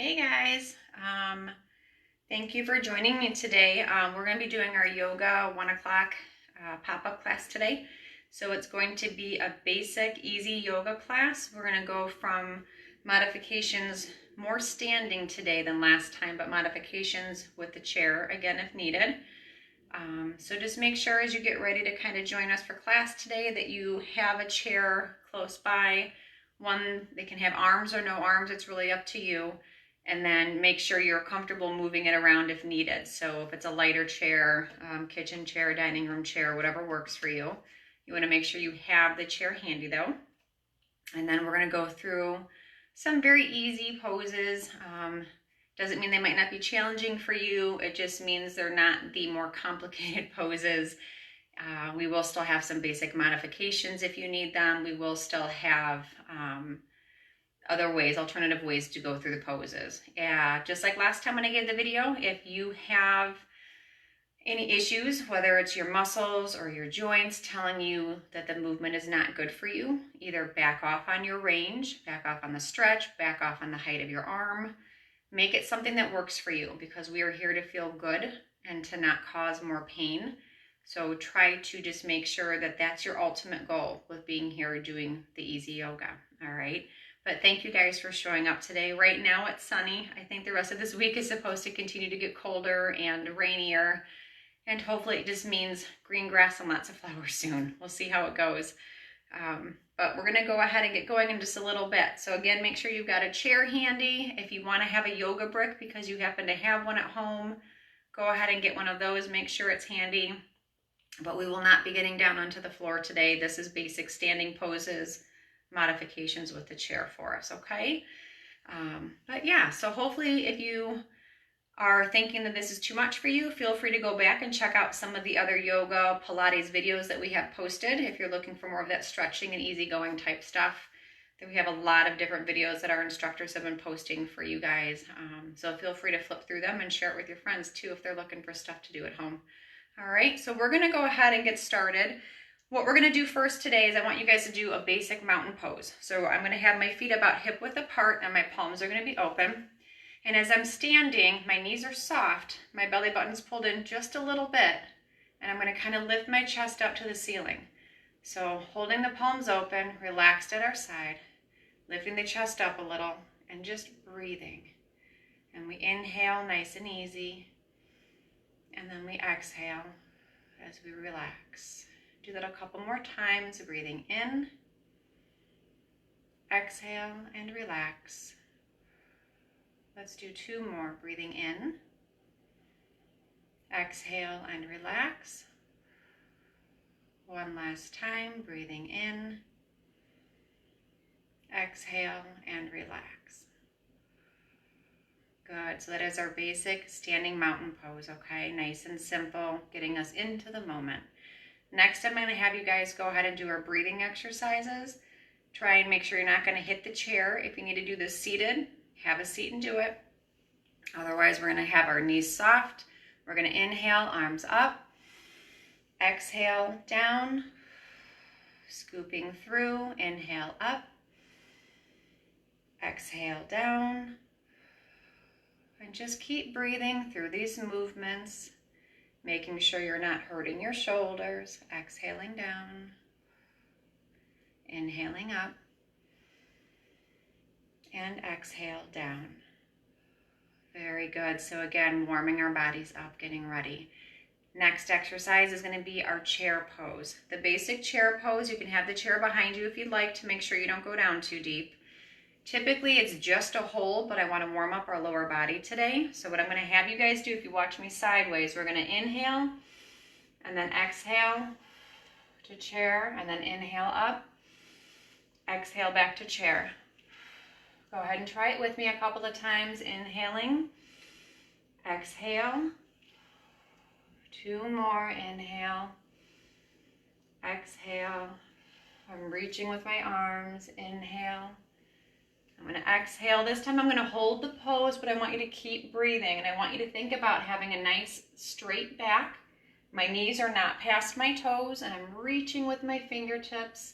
Hey guys, thank you for joining me today. We're going to be doing our yoga 1 o'clock pop-up class today. So it's going to be a basic, easy yoga class. We're going to go from modifications, more standing today than last time, but modifications with the chair again if needed. So just make sure as you get ready to kind of join us for class today that you have a chair close by. One, they can have arms or no arms, it's really up to you. And then make sure you're comfortable moving it around if needed. So if it's a lighter chair, kitchen chair, dining room chair, whatever works for you. You want to make sure you have the chair handy though. And then we're going to go through some very easy poses. Doesn't mean they might not be challenging for you. It just means they're not the more complicated poses. We will still have some basic modifications if you need them. We will still have other ways, alternative ways to go through the poses. Yeah, just like last time when I gave the video, if you have any issues, whether it's your muscles or your joints telling you that the movement is not good for you, either back off on your range, back off on the stretch, back off on the height of your arm. Make it something that works for you because we are here to feel good and to not cause more pain. So try to just make sure that that's your ultimate goal with being here doing the easy yoga, all right? But thank you guys for showing up today. Right now it's sunny. I think the rest of this week is supposed to continue to get colder and rainier. And hopefully it just means green grass and lots of flowers soon. We'll see how it goes. But we're gonna go ahead and get going in just a little bit. So again, make sure you've got a chair handy. If you wanna have a yoga brick because you happen to have one at home, go ahead and get one of those. Make sure it's handy. But we will not be getting down onto the floor today. This is basic standing poses, modifications with the chair for us, okay? But yeah, so hopefully if you are thinking that this is too much for you, feel free to go back and check out some of the other yoga Pilates videos that we have posted if you're looking for more of that stretching and easygoing type stuff. We have a lot of different videos that our instructors have been posting for you guys. So feel free to flip through them and share it with your friends too if they're looking for stuff to do at home. All right, so we're gonna go ahead and get started. What we're gonna do first today is I want you guys to do a basic mountain pose. So I'm gonna have my feet about hip width apart and my palms are gonna be open. And as I'm standing, my knees are soft, my belly button's pulled in just a little bit, and I'm gonna kind of lift my chest up to the ceiling. So holding the palms open, relaxed at our side, lifting the chest up a little, and just breathing. And we inhale nice and easy, and then we exhale as we relax. Do that a couple more times, breathing in, exhale, and relax. Let's do 2 more, breathing in, exhale, and relax. 1 last time, breathing in, exhale, and relax. Good, so that is our basic standing mountain pose, okay? Nice and simple, getting us into the moment. Next, I'm gonna have you guys go ahead and do our breathing exercises. Try and make sure you're not gonna hit the chair. If you need to do this seated, have a seat and do it. Otherwise, we're gonna have our knees soft. We're gonna inhale, arms up. Exhale, down. Scooping through, inhale up. Exhale, down. And just keep breathing through these movements, making sure you're not hurting your shoulders. Exhaling down, inhaling up, and exhale down. Very good. So again, warming our bodies up, getting ready. Next exercise is going to be our chair pose. The basic chair pose, you can have the chair behind you if you'd like to make sure you don't go down too deep. Typically it's just a hold, but I want to warm up our lower body today. So what I'm going to have you guys do, if you watch me sideways, we're going to inhale and then exhale to chair and then inhale up, exhale back to chair. Go ahead and try it with me a couple of times. Inhaling, exhale, 2 more, inhale, exhale. I'm reaching with my arms, inhale. I'm going to exhale. This time I'm going to hold the pose, but I want you to keep breathing. And I want you to think about having a nice straight back. My knees are not past my toes, and I'm reaching with my fingertips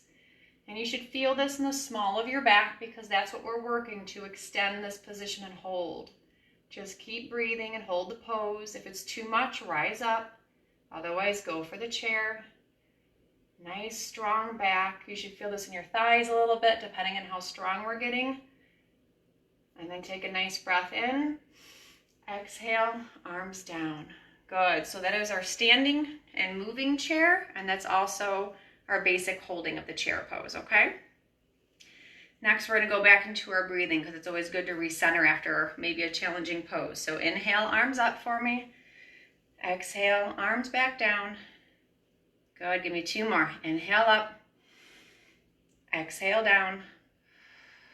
And you should feel this in the small of your back because that's what we're working to extend this position and hold. Just keep breathing and hold the pose. If it's too much, rise up. Otherwise, go for the chair. Nice, strong back. You should feel this in your thighs a little bit, depending on how strong we're getting. And then take a nice breath in. Exhale, arms down. Good. So that is our standing and moving chair, and that's also our basic holding of the chair pose, okay? Next, we're going to go back into our breathing because it's always good to recenter after maybe a challenging pose. So inhale, arms up for me. Exhale, arms back down. Good. Give me 2 more. Inhale up. Exhale down.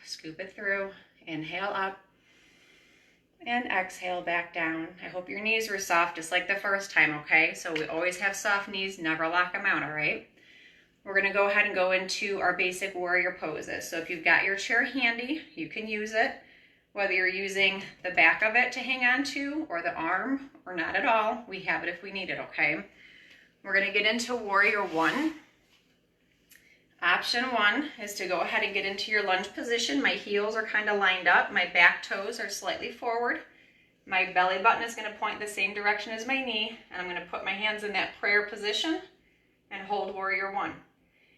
Scoop it through. Inhale up. And exhale back down. I hope your knees were soft just like the first time, okay? So we always have soft knees, never lock them out, all right? We're gonna go ahead and go into our basic warrior poses. So if you've got your chair handy, you can use it. Whether you're using the back of it to hang on to or the arm or not at all, we have it if we need it, okay? We're gonna get into warrior 1. Option 1 is to go ahead and get into your lunge position. My heels are kind of lined up. My back toes are slightly forward. My belly button is going to point the same direction as my knee. And I'm going to put my hands in that prayer position and hold warrior 1.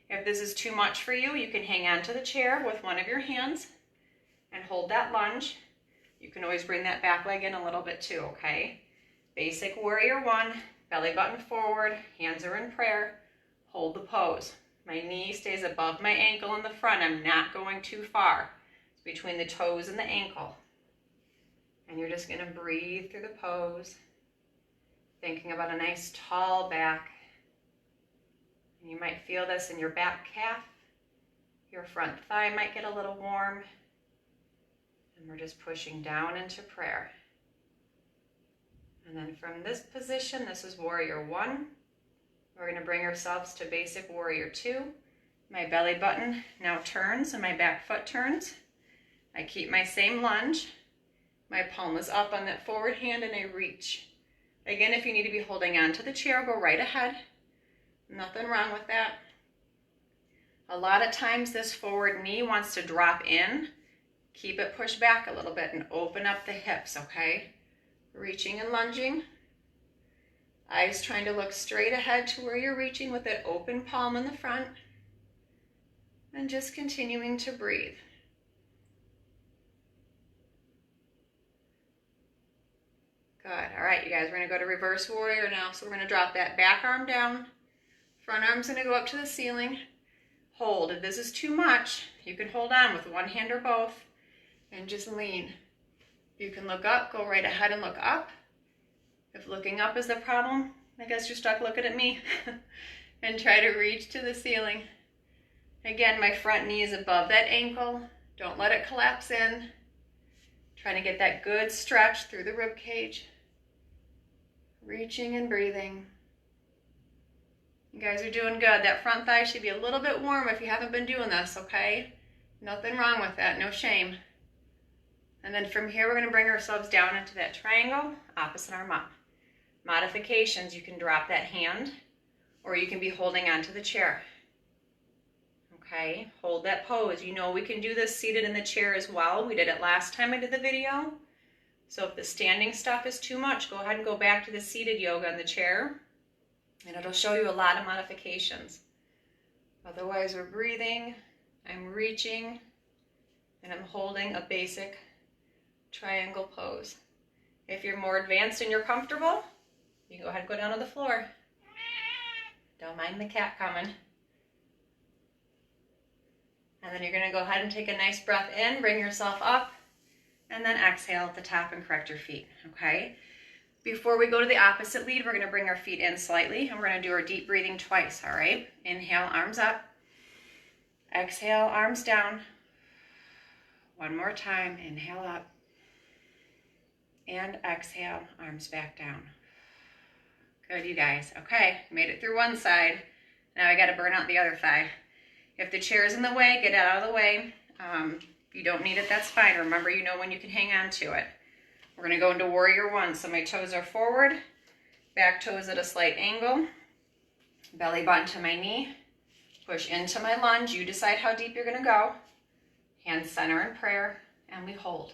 If this is too much for you, you can hang on to the chair with one of your hands and hold that lunge. You can always bring that back leg in a little bit too, okay? Basic warrior 1, belly button forward, hands are in prayer, hold the pose. My knee stays above my ankle in the front. I'm not going too far. It's between the toes and the ankle. And you're just going to breathe through the pose, thinking about a nice tall back. And you might feel this in your back calf. Your front thigh might get a little warm. And we're just pushing down into prayer. And then from this position, this is warrior 1. We're going to bring ourselves to basic warrior 2. My belly button now turns and my back foot turns. I keep my same lunge. My palm is up on that forward hand and I reach. Again, if you need to be holding on to the chair, go right ahead. Nothing wrong with that. A lot of times this forward knee wants to drop in. Keep it pushed back a little bit and open up the hips, okay? Reaching and lunging. Eyes trying to look straight ahead to where you're reaching with that open palm in the front. And just continuing to breathe. Good. All right, you guys, we're going to go to reverse warrior now. So we're going to drop that back arm down. Front arm's going to go up to the ceiling. Hold. If this is too much, you can hold on with one hand or both and just lean. You can look up, go right ahead and look up. If looking up is the problem, I guess you're stuck looking at me. And try to reach to the ceiling. Again, my front knee is above that ankle. Don't let it collapse in. Trying to get that good stretch through the rib cage. Reaching and breathing. You guys are doing good. That front thigh should be a little bit warm if you haven't been doing this, okay? Nothing wrong with that, no shame. And then from here, we're going to bring ourselves down into that triangle, opposite arm up. Modifications, you can drop that hand, or you can be holding onto the chair. Okay, hold that pose. You know we can do this seated in the chair as well. We did it last time I did the video. So if the standing stuff is too much, go ahead and go back to the seated yoga in the chair, and it'll show you a lot of modifications. Otherwise, we're breathing, I'm reaching, and I'm holding a basic triangle pose. If you're more advanced and you're comfortable, you can go ahead and go down to the floor. Don't mind the cat coming. And then you're going to go ahead and take a nice breath in, bring yourself up, and then exhale at the top and correct your feet, okay? Before we go to the opposite lead, we're going to bring our feet in slightly, and we're going to do our deep breathing twice, all right? Inhale, arms up. Exhale, arms down. One more time. Inhale up. And exhale, arms back down. Good, you guys. Okay, made it through one side. Now I got to burn out the other thigh. If the chair is in the way, get it out of the way. If you don't need it, that's fine. Remember, you know when you can hang on to it. We're going to go into warrior 1. So my toes are forward, back toes at a slight angle, belly button to my knee, Push into my lunge. You decide how deep you're gonna go. Hands center in prayer, and we hold.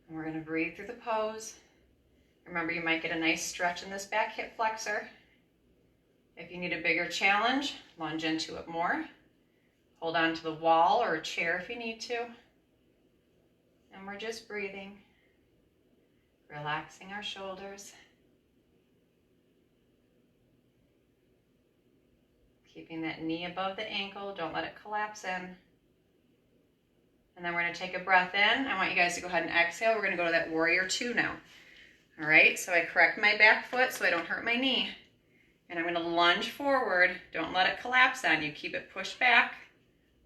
And we're gonna breathe through the pose. Remember, you might get a nice stretch in this back hip flexor. If you need a bigger challenge, lunge into it more. Hold on to the wall or a chair if you need to. And we're just breathing, relaxing our shoulders. Keeping that knee above the ankle, don't let it collapse in. And then we're gonna take a breath in. I want you guys to go ahead and exhale. We're gonna go to that warrior two now. All right, so I correct my back foot so I don't hurt my knee. And I'm gonna lunge forward. Don't let it collapse on you. Keep it pushed back,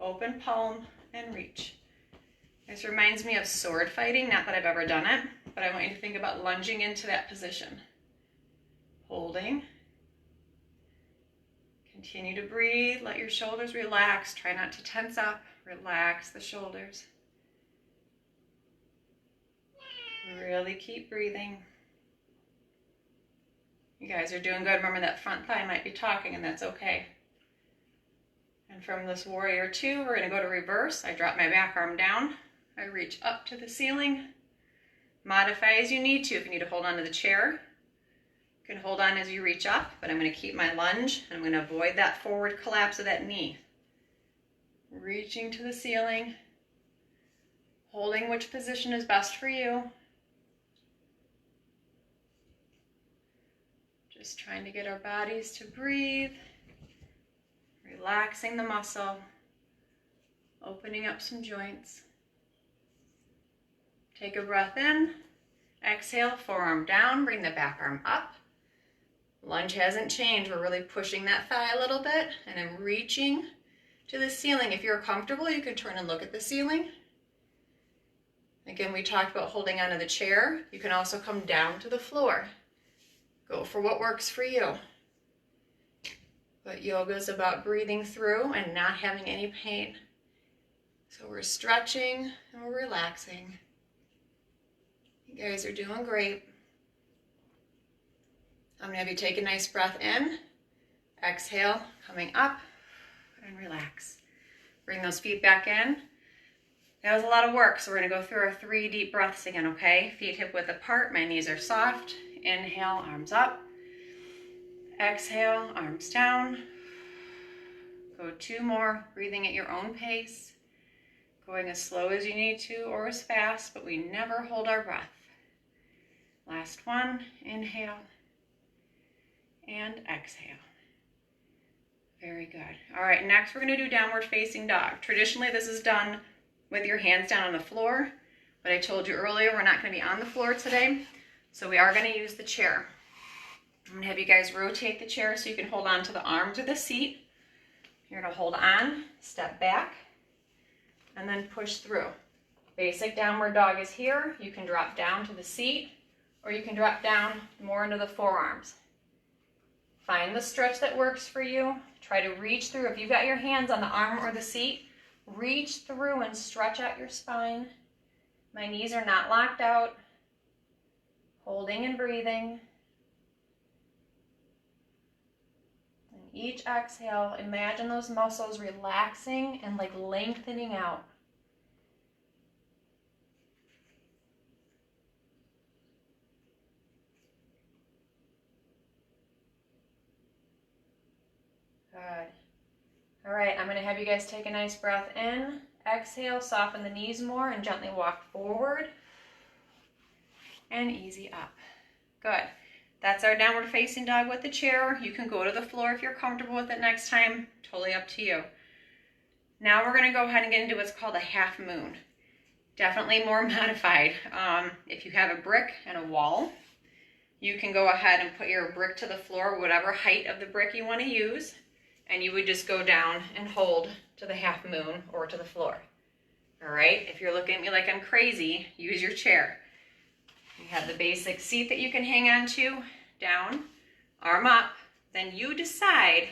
open palm, and reach. This reminds me of sword fighting, not that I've ever done it, but I want you to think about lunging into that position. Holding. Continue to breathe, let your shoulders relax. Try not to tense up, relax the shoulders. Really keep breathing. You guys are doing good. Remember that front thigh might be talking, and that's okay. And from this warrior two, we're gonna go to reverse. I drop my back arm down. I reach up to the ceiling. Modify as you need to. If you need to hold on to the chair, you can hold on as you reach up, but I'm gonna keep my lunge, and I'm gonna avoid that forward collapse of that knee. Reaching to the ceiling, holding which position is best for you. Just trying to get our bodies to breathe, relaxing the muscle, opening up some joints. Take a breath in, exhale, forearm down, bring the back arm up. Lunge hasn't changed. We're really pushing that thigh a little bit, and I'm reaching to the ceiling. If you're comfortable, you can turn and look at the ceiling. Again, we talked about holding onto the chair. You can also come down to the floor. Go for what works for you. But yoga is about breathing through and not having any pain. So we're stretching and we're relaxing. You guys are doing great. I'm gonna have you take a nice breath in, exhale, coming up, and relax. Bring those feet back in. That was a lot of work, so we're gonna go through our 3 deep breaths again, okay? Feet hip width apart, my knees are soft. Inhale, arms up. Exhale, arms down. Go 2 more, breathing at your own pace. Going as slow as you need to or as fast, but we never hold our breath. Last one, inhale and exhale. Very good. All right, next we're gonna do downward facing dog. Traditionally, this is done with your hands down on the floor, but I told you earlier we're not gonna be on the floor today. So we are going to use the chair. I'm going to have you guys rotate the chair so you can hold on to the arms of the seat. You're going to hold on, step back, and then push through. Basic downward dog is here. You can drop down to the seat, or you can drop down more into the forearms. Find the stretch that works for you. Try to reach through. If you've got your hands on the arm or the seat, reach through and stretch out your spine. My knees are not locked out. Holding and breathing. And each exhale, imagine those muscles relaxing and like lengthening out. Good. All right, I'm going to have you guys take a nice breath in. Exhale, soften the knees more and gently walk forward. And easy up. Good. That's our downward facing dog with the chair. You can go to the floor if you're comfortable with it next time. Totally up to you. Now we're going to go ahead and get into what's called a half moon. Definitely more modified. If you have a brick and a wall, you can go ahead and put your brick to the floor, whatever height of the brick you want to use, and you would just go down and hold to the half moon or to the floor. All right? If you're looking at me like I'm crazy, use your chair. You have the basic seat that you can hang on to, down, arm up, then you decide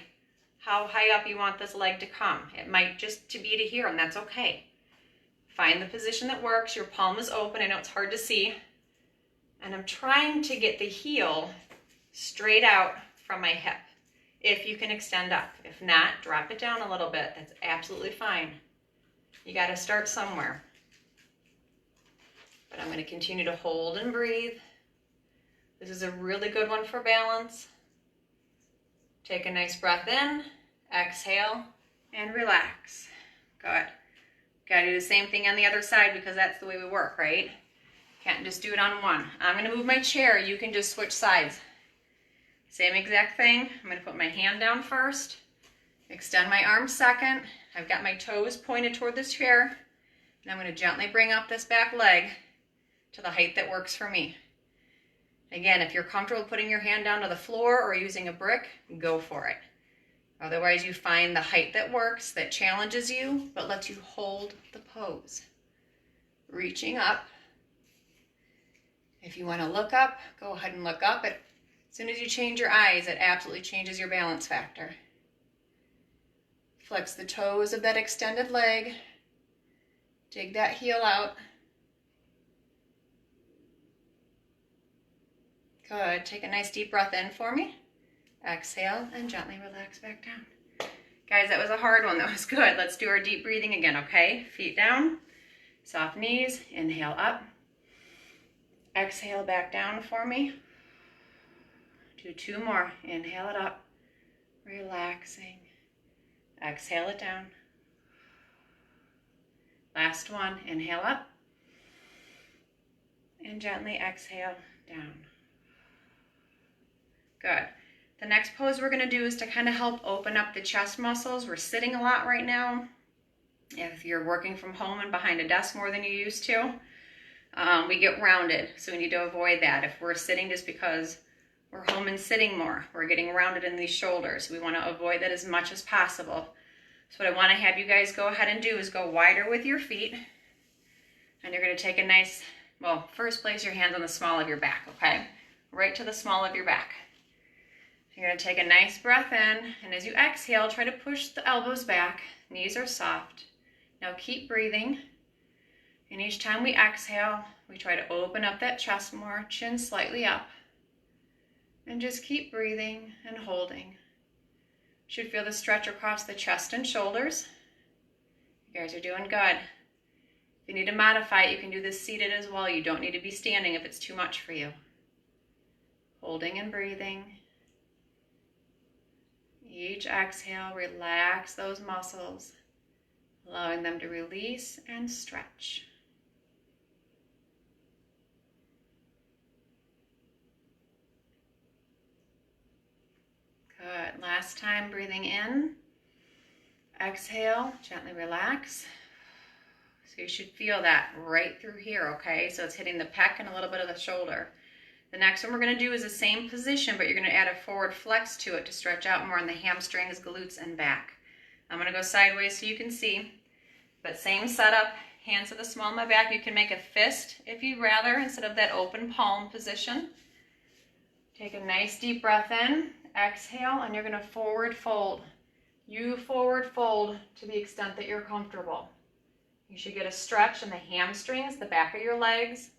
how high up you want this leg to come. It might just to be to here, and that's okay. Find the position that works. Your palm is open. I know it's hard to see. And I'm trying to get the heel straight out from my hip. if you can extend up. If not, drop it down a little bit. That's absolutely fine. You got to start somewhere. But I'm going to continue to hold and breathe. This is a really good one for balance. Take a nice breath in, exhale, and relax. Good. Got to do the same thing on the other side because that's the way we work, right? Can't just do it on one. I'm going to move my chair. You can just switch sides. Same exact thing. I'm going to put my hand down first, extend my arms second. I've got my toes pointed toward the chair, and I'm going to gently bring up this back leg to the height that works for me. Again, if you're comfortable putting your hand down to the floor or using a brick, go for it. Otherwise, you find the height that works, that challenges you, but lets you hold the pose. Reaching up. If you want to look up, go ahead and look up. As soon as you change your eyes, it absolutely changes your balance factor. Flex the toes of that extended leg. Dig that heel out. Good. Take a nice deep breath in for me. Exhale and gently relax back down. Guys, that was a hard one. That was good. Let's do our deep breathing again, okay? Feet down, soft knees, inhale up. Exhale back down for me. Do 2 more. Inhale it up, relaxing. Exhale it down. Last one. Inhale up and gently exhale down. Good. The next pose we're going to do is to kind of help open up the chest muscles. We're sitting a lot right now. If you're working from home and behind a desk more than you used to, we get rounded, so we need to avoid that. If we're sitting just because we're home and sitting more, we're getting rounded in these shoulders. We want to avoid that as much as possible. So what I want to have you guys go ahead and do is go wider with your feet. And you're going to take a nice, well, first place your hands on the small of your back, okay? Right to the small of your back. You're going to take a nice breath in, and as you exhale, try to push the elbows back. Knees are soft. Now keep breathing. And each time we exhale, we try to open up that chest more, chin slightly up. And just keep breathing and holding. Should feel the stretch across the chest and shoulders. You guys are doing good. If you need to modify it, you can do this seated as well. You don't need to be standing if it's too much for you. Holding and breathing. Each exhale, relax those muscles, allowing them to release and stretch. Good. Last time, breathing in. Exhale, gently relax. So you should feel that right through here, okay? So it's hitting the pec and a little bit of the shoulder. The next one we're going to do is the same position, but you're going to add a forward flex to it to stretch out more in the hamstrings, glutes, and back. I'm going to go sideways so you can see, but same setup, hands to the small of my back. You can make a fist if you'd rather instead of that open palm position. Take a nice deep breath in, exhale, and you're going to forward fold. You forward fold to the extent that you're comfortable. You should get a stretch in the hamstrings, the back of your legs,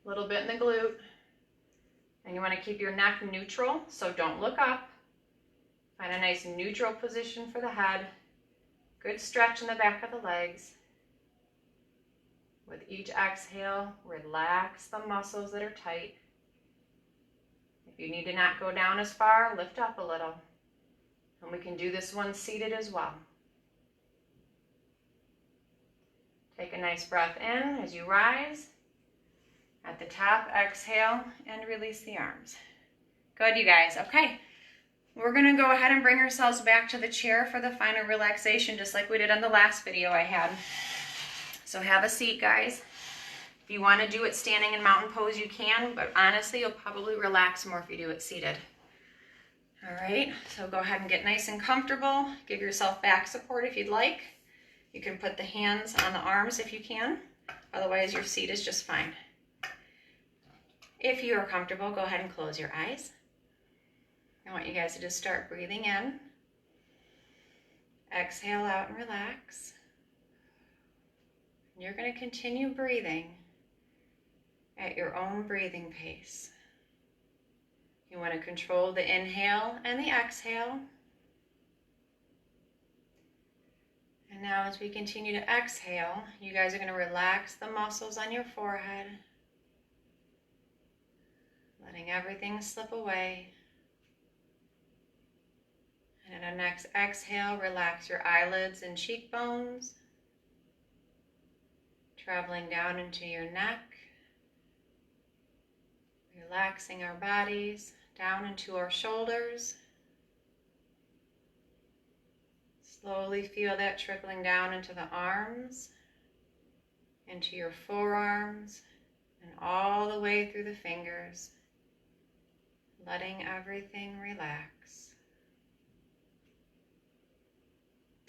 a little bit in the glute. And you want to keep your neck neutral, so don't look up. Find a nice neutral position for the head. Good stretch in the back of the legs. With each exhale, relax the muscles that are tight. If you need to not go down as far, lift up a little. And we can do this one seated as well. Take a nice breath in as you rise. At the top, exhale and release the arms. Good, you guys. Okay, we're going to go ahead and bring ourselves back to the chair for the final relaxation, just like we did on the last video I had. So have a seat, guys. If you want to do it standing in mountain pose, you can, but honestly, you'll probably relax more if you do it seated. All right, so go ahead and get nice and comfortable. Give yourself back support if you'd like. You can put the hands on the arms if you can. Otherwise, your seat is just fine. If you are comfortable, go ahead and close your eyes. I want you guys to just start breathing in. Exhale out and relax. And you're going to continue breathing at your own breathing pace. You want to control the inhale and the exhale And now as we continue to exhale, you guys are going to relax the muscles on your forehead, letting everything slip away. And on our next exhale, relax your eyelids and cheekbones, traveling down into your neck, relaxing our bodies down into our shoulders. Slowly feel that trickling down into the arms, into your forearms, and all the way through the fingers, letting everything relax.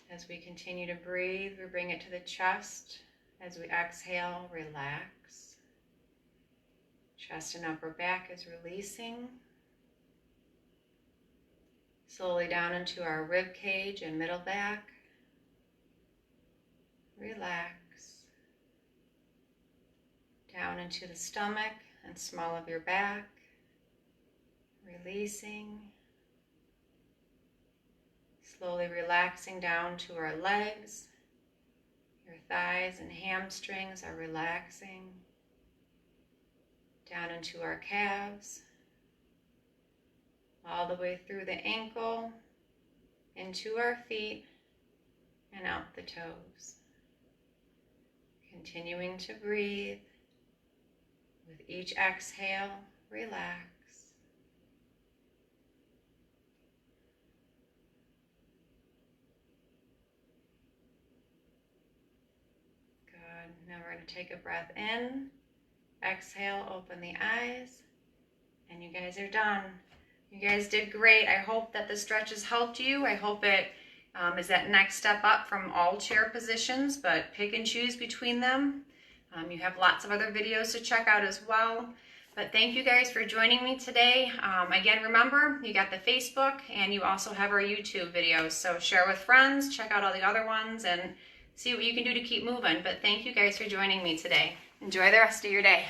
As we continue to breathe, we bring it to the chest. As we exhale, relax. Chest and upper back is releasing. Slowly down into our rib cage and middle back. Relax. Down into the stomach and small of your back. Releasing. Slowly relaxing down to our legs. Your thighs and hamstrings are relaxing. Down into our calves. All the way through the ankle, into our feet, and out the toes. Continuing to breathe. With each exhale, relax. Good. Now we're going to take a breath in. Exhale, open the eyes, and you guys are done. You guys did great. I hope that the stretches helped you. I hope it is that next step up from all chair positions, but pick and choose between them. You have lots of other videos to check out as well. But thank you guys for joining me today. Again, remember, you got the Facebook and you also have our YouTube videos. So share with friends, check out all the other ones, and see what you can do to keep moving. But thank you guys for joining me today. Enjoy the rest of your day.